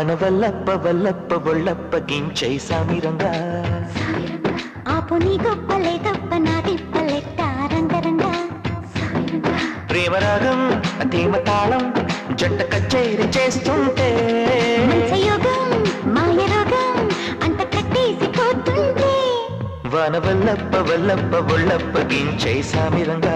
వానవల్లప్ప వల్లప్ప బొళ్ళప్ప గించై సామిరంగా ఆపు నీ గొప్పలే తప్ప నా తిప్పలెట్ట రంగరంగా ప్రేమరాగం తీమ తాళం జంట కచేరి చేస్తుంటే యోగం మాయ రోగం అంత కట్టేసి పోతుంటే వానవల్లప్ప వల్లప్ప బొళ్ళప్ప గించై సామిరంగా